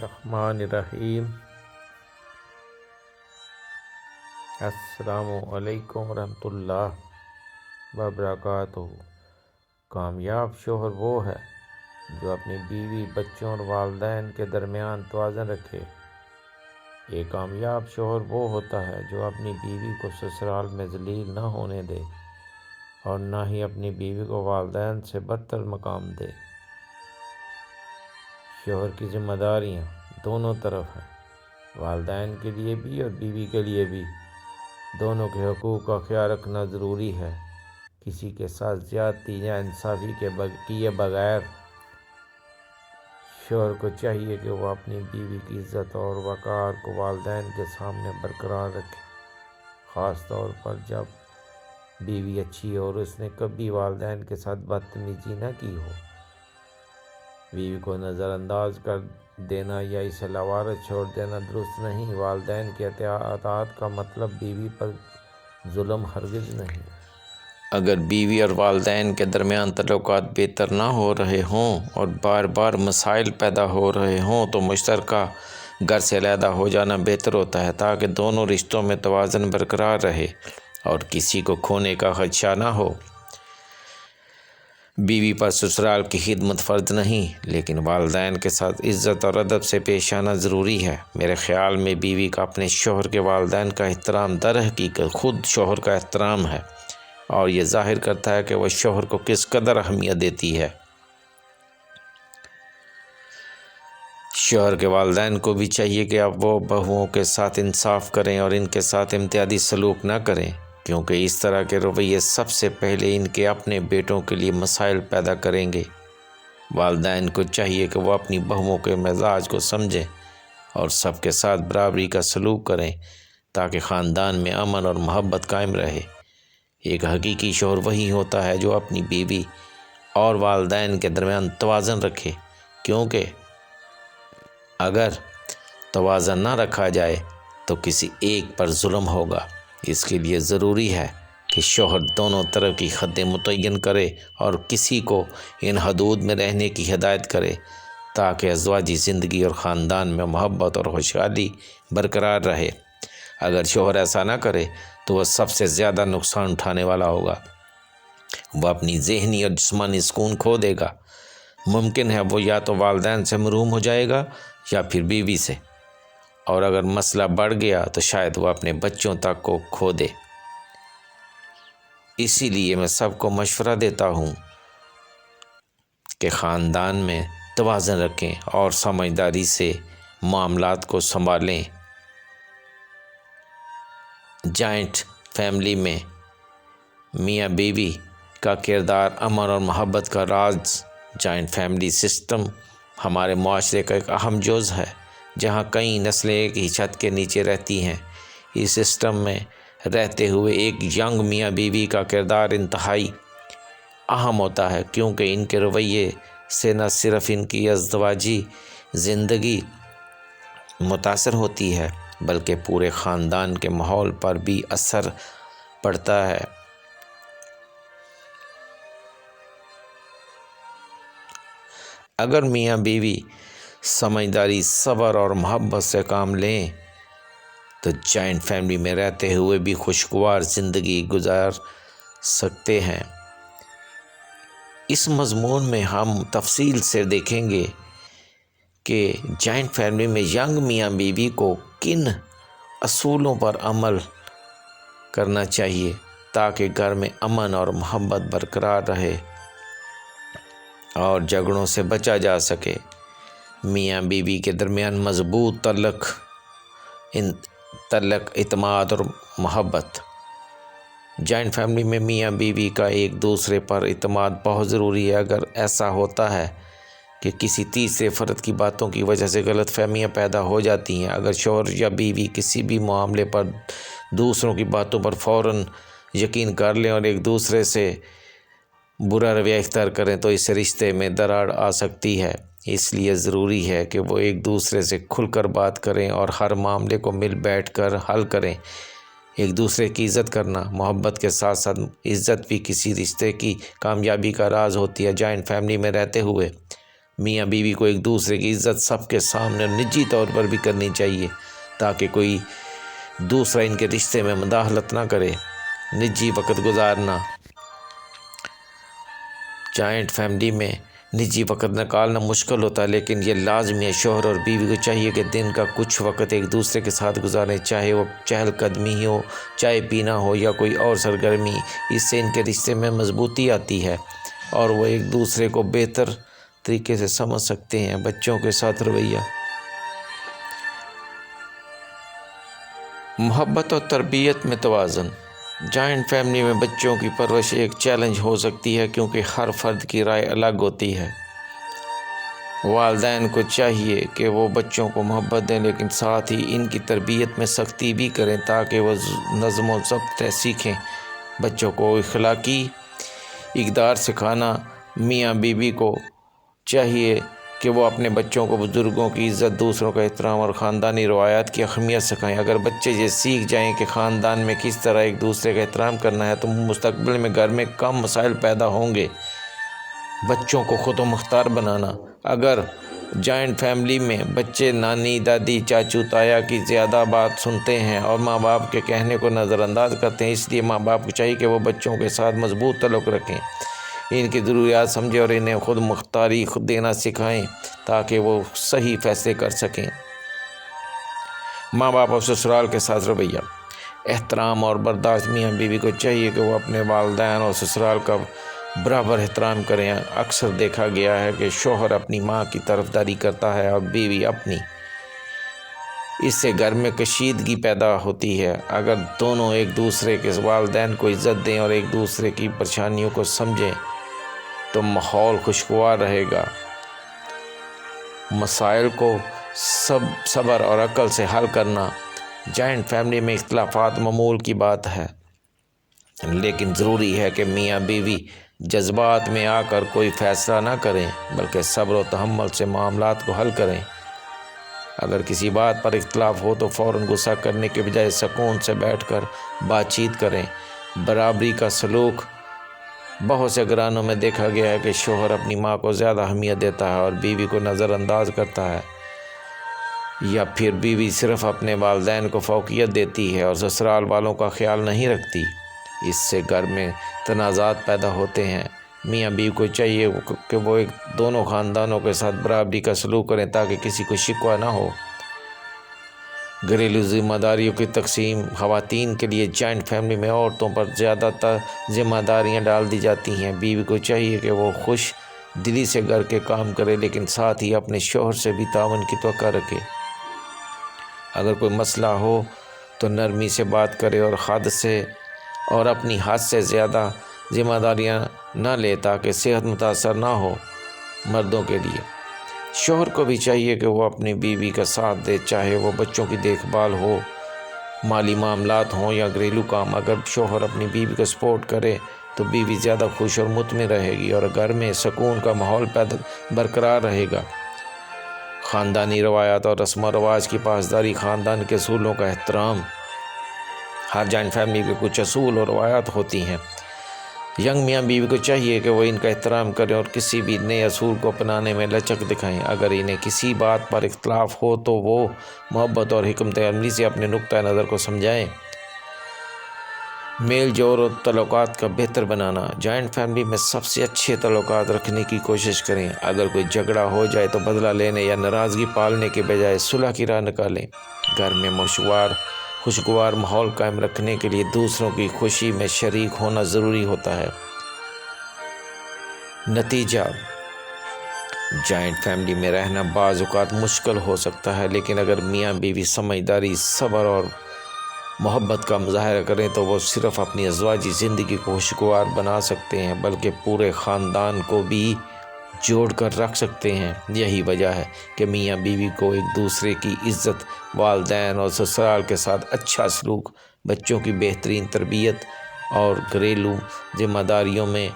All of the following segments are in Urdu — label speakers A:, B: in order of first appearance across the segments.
A: الرحمن الرحیم۔ السلام علیکم ورحمۃ اللہ وبرکاتہ۔ کامیاب شوہر وہ ہے جو اپنی بیوی، بچوں اور والدین کے درمیان توازن رکھے۔ ایک کامیاب شوہر وہ ہوتا ہے جو اپنی بیوی کو سسرال میں ذلیل نہ ہونے دے اور نہ ہی اپنی بیوی کو والدین سے برتر مقام دے۔ شوہر کی ذمہ داریاں دونوں طرف ہیں، والدین کے لیے بھی اور بیوی کے لیے بھی۔ دونوں کے حقوق کا خیال رکھنا ضروری ہے۔ کسی کے ساتھ زیادتی یا انصافی کیے بغیر شوہر کو چاہیے کہ وہ اپنی بیوی کی عزت اور وقار کو والدین کے سامنے برقرار رکھے، خاص طور پر جب بیوی اچھی ہو اور اس نے کبھی والدین کے ساتھ بدتمیزی نہ کی ہو۔ بیوی کو نظر انداز کر دینا یا اسے لاوارث چھوڑ دینا درست نہیں۔ والدین کی اطاعت کا مطلب بیوی پر ظلم ہرگز نہیں۔
B: اگر بیوی اور والدین کے درمیان تعلقات بہتر نہ ہو رہے ہوں اور بار بار مسائل پیدا ہو رہے ہوں تو مشترکہ گھر سے علیحدہ ہو جانا بہتر ہوتا ہے، تاکہ دونوں رشتوں میں توازن برقرار رہے اور کسی کو کھونے کا خدشہ نہ ہو۔ بیوی پر سسرال کی خدمت فرض نہیں، لیکن والدین کے ساتھ عزت اور ادب سے پیش آنا ضروری ہے۔ میرے خیال میں بیوی کا اپنے شوہر کے والدین کا احترام در حقیقت خود شوہر کا احترام ہے، اور یہ ظاہر کرتا ہے کہ وہ شوہر کو کس قدر اہمیت دیتی ہے۔ شوہر کے والدین کو بھی چاہیے کہ اب وہ بہوؤں کے ساتھ انصاف کریں اور ان کے ساتھ امتیازی سلوک نہ کریں، کیونکہ اس طرح کے رویے سب سے پہلے ان کے اپنے بیٹوں کے لیے مسائل پیدا کریں گے۔ والدین کو چاہیے کہ وہ اپنی بہوؤں کے مزاج کو سمجھیں اور سب کے ساتھ برابری کا سلوک کریں، تاکہ خاندان میں امن اور محبت قائم رہے۔ ایک حقیقی شوہر وہی ہوتا ہے جو اپنی بیوی اور والدین کے درمیان توازن رکھے، کیونکہ اگر توازن نہ رکھا جائے تو کسی ایک پر ظلم ہوگا۔ اس کے لیے ضروری ہے کہ شوہر دونوں طرف کی حدیں متعین کرے اور کسی کو ان حدود میں رہنے کی ہدایت کرے، تاکہ ازواجی زندگی اور خاندان میں محبت اور خوشحالی برقرار رہے۔ اگر شوہر ایسا نہ کرے تو وہ سب سے زیادہ نقصان اٹھانے والا ہوگا۔ وہ اپنی ذہنی اور جسمانی سکون کھو دے گا۔ ممکن ہے وہ یا تو والدین سے محروم ہو جائے گا یا پھر بیوی سے، اور اگر مسئلہ بڑھ گیا تو شاید وہ اپنے بچوں تک کو کھو دے۔ اسی لیے میں سب کو مشورہ دیتا ہوں کہ خاندان میں توازن رکھیں اور سمجھداری سے معاملات کو سنبھالیں۔ جوائنٹ فیملی میں میاں بیوی کا کردار امن اور محبت کا راز۔ جوائنٹ فیملی سسٹم ہمارے معاشرے کا ایک اہم جز ہے، جہاں کئی نسلیں ایک ہی چھت کے نیچے رہتی ہیں۔ اس سسٹم میں رہتے ہوئے ایک ینگ میاں بیوی کا کردار انتہائی اہم ہوتا ہے، کیونکہ ان کے رویے سے نہ صرف ان کی ازدواجی زندگی متاثر ہوتی ہے بلکہ پورے خاندان کے ماحول پر بھی اثر پڑتا ہے۔ اگر میاں بیوی سمجھداری، صبر اور محبت سے کام لیں تو جوائنٹ فیملی میں رہتے ہوئے بھی خوشگوار زندگی گزار سکتے ہیں۔ اس مضمون میں ہم تفصیل سے دیکھیں گے کہ جوائنٹ فیملی میں ینگ میاں بیوی کو کن اصولوں پر عمل کرنا چاہیے تاکہ گھر میں امن اور محبت برقرار رہے اور جھگڑوں سے بچا جا سکے۔ میاں بیوی کے درمیان مضبوط تعلق، اعتماد اور محبت۔ جوائنٹ فیملی میں میاں بیوی کا ایک دوسرے پر اعتماد بہت ضروری ہے۔ اگر ایسا ہوتا ہے کہ کسی تیسرے فرد کی باتوں کی وجہ سے غلط فہمیاں پیدا ہو جاتی ہیں، اگر شوہر یا بیوی کسی بھی معاملے پر دوسروں کی باتوں پر فوراً یقین کر لیں اور ایک دوسرے سے برا رویہ اختیار کریں تو اس رشتے میں دراڑ آ سکتی ہے۔ اس لیے ضروری ہے کہ وہ ایک دوسرے سے کھل کر بات کریں اور ہر معاملے کو مل بیٹھ کر حل کریں۔ ایک دوسرے کی عزت کرنا، محبت کے ساتھ ساتھ عزت بھی کسی رشتے کی کامیابی کا راز ہوتی ہے۔ جوائنٹ فیملی میں رہتے ہوئے میاں بیوی کو ایک دوسرے کی عزت سب کے سامنے اور نجی طور پر بھی کرنی چاہیے تاکہ کوئی دوسرا ان کے رشتے میں مداخلت نہ کرے۔ نجی وقت گزارنا، جوائنٹ فیملی میں نجی وقت نکالنا مشکل ہوتا ہے، لیکن یہ لازمی ہے۔ شوہر اور بیوی کو چاہیے کہ دن کا کچھ وقت ایک دوسرے کے ساتھ گزاریں، چاہے وہ چہل قدمی ہی ہو، چائے پینا ہو یا کوئی اور سرگرمی۔ اس سے ان کے رشتے میں مضبوطی آتی ہے اور وہ ایک دوسرے کو بہتر طریقے سے سمجھ سکتے ہیں۔ بچوں کے ساتھ رویہ، محبت اور تربیت میں توازن۔ جوائنٹ فیملی میں بچوں کی پرورش ایک چیلنج ہو سکتی ہے کیونکہ ہر فرد کی رائے الگ ہوتی ہے۔ والدین کو چاہیے کہ وہ بچوں کو محبت دیں لیکن ساتھ ہی ان کی تربیت میں سختی بھی کریں تاکہ وہ نظم و ضبط سیکھیں۔ بچوں کو اخلاقی اقدار سکھانا، میاں بیوی کو چاہیے کہ وہ اپنے بچوں کو بزرگوں کی عزت، دوسروں کا احترام اور خاندانی روایات کی اہمیت سکھائیں۔ اگر بچے یہ سیکھ جائیں کہ خاندان میں کس طرح ایک دوسرے کا احترام کرنا ہے تو مستقبل میں گھر میں کم مسائل پیدا ہوں گے۔ بچوں کو خود مختار بنانا، اگر جوائنٹ فیملی میں بچے نانی، دادی، چاچو، تایا کی زیادہ بات سنتے ہیں اور ماں باپ کے کہنے کو نظر انداز کرتے ہیں، اس لیے ماں باپ کو چاہیے کہ وہ بچوں کے ساتھ مضبوط تعلق رکھیں، ان کی ضروریات سمجھیں اور انہیں خود مختاری خود دینا سکھائیں تاکہ وہ صحیح فیصلے کر سکیں۔ ماں باپ اور سسرال کے ساتھ رویہ، احترام اور برداشت۔ میاں بیوی کو چاہیے کہ وہ اپنے والدین اور سسرال کا برابر احترام کریں۔ اکثر دیکھا گیا ہے کہ شوہر اپنی ماں کی طرفداری کرتا ہے اور بیوی اپنی۔ اس سے گھر میں کشیدگی پیدا ہوتی ہے۔ اگر دونوں ایک دوسرے کے والدین کو عزت دیں اور ایک دوسرے کی پریشانیوں کو سمجھیں تو ماحول خوشگوار رہے گا۔ مسائل کو صبر اور عقل سے حل کرنا۔ جوائنٹ فیملی میں اختلافات معمول کی بات ہے، لیکن ضروری ہے کہ میاں بیوی جذبات میں آ کر کوئی فیصلہ نہ کریں بلکہ صبر و تحمل سے معاملات کو حل کریں۔ اگر کسی بات پر اختلاف ہو تو فوراً غصہ کرنے کے بجائے سکون سے بیٹھ کر بات چیت کریں۔ برابری کا سلوک، بہت سے گھرانوں میں دیکھا گیا ہے کہ شوہر اپنی ماں کو زیادہ اہمیت دیتا ہے اور بیوی کو نظر انداز کرتا ہے، یا پھر بیوی صرف اپنے والدین کو فوقیت دیتی ہے اور سسرال والوں کا خیال نہیں رکھتی۔ اس سے گھر میں تنازعات پیدا ہوتے ہیں۔ میاں بیوی کو چاہیے کہ وہ دونوں خاندانوں کے ساتھ برابری کا سلوک کریں تاکہ کسی کو شکوہ نہ ہو۔ گھریلو ذمہ داریوں کی تقسیم، خواتین کے لیے جوائنٹ فیملی میں عورتوں پر زیادہ تر ذمہ داریاں ڈال دی جاتی ہیں۔ بیوی کو چاہیے کہ وہ خوش دلی سے گھر کے کام کرے لیکن ساتھ ہی اپنے شوہر سے بھی تعاون کی توقع رکھے۔ اگر کوئی مسئلہ ہو تو نرمی سے بات کرے اور اپنی حد سے زیادہ ذمہ داریاں نہ لے تاکہ صحت متاثر نہ ہو۔ مردوں کے لیے شوہر کو بھی چاہیے کہ وہ اپنی بیوی کا ساتھ دے، چاہے وہ بچوں کی دیکھ بھال ہو، مالی معاملات ہوں یا گھریلو کام۔ اگر شوہر اپنی بیوی کو سپورٹ کرے تو بیوی زیادہ خوش اور مطمئن رہے گی اور گھر میں سکون کا ماحول برقرار رہے گا۔ خاندانی روایات اور رسم و رواج کی پاسداری، خاندان کے اصولوں کا احترام۔ ہر جوائنٹ فیملی کے کچھ اصول اور روایات ہوتی ہیں۔ ینگ میاں بیوی کو چاہیے کہ وہ ان کا احترام کریں اور کسی بھی نئے اصول کو اپنانے میں لچک دکھائیں۔ اگر انہیں کسی بات پر اختلاف ہو تو وہ محبت اور حکمت عملی سے اپنے نقطہ نظر کو سمجھائیں۔ میل جول اور تعلقات کا بہتر بنانا، جوائنٹ فیملی میں سب سے اچھے تعلقات رکھنے کی کوشش کریں۔ اگر کوئی جھگڑا ہو جائے تو بدلہ لینے یا ناراضگی پالنے کے بجائے صلح کی راہ نکالیں۔ گھر میں خوشگوار ماحول قائم رکھنے کے لیے دوسروں کی خوشی میں شریک ہونا ضروری ہوتا ہے۔ نتیجہ، جوائنٹ فیملی میں رہنا بعض اوقات مشکل ہو سکتا ہے، لیکن اگر میاں بیوی سمجھداری، صبر اور محبت کا مظاہرہ کریں تو وہ صرف اپنی ازواجی زندگی کو خوشگوار بنا سکتے ہیں بلکہ پورے خاندان کو بھی جوڑ کر رکھ سکتے ہیں۔ یہی وجہ ہے کہ میاں بیوی کو ایک دوسرے کی عزت، والدین اور سسرال کے ساتھ اچھا سلوک، بچوں کی بہترین تربیت اور گھریلو ذمہ داریوں میں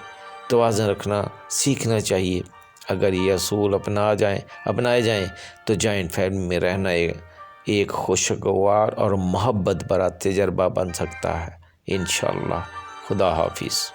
B: توازن رکھنا سیکھنا چاہیے۔ اگر یہ اصول اپنائے جائیں تو جوائنٹ فیملی میں رہنا ایک خوشگوار اور محبت بھرا تجربہ بن سکتا ہے۔ انشاءاللہ۔ خدا حافظ۔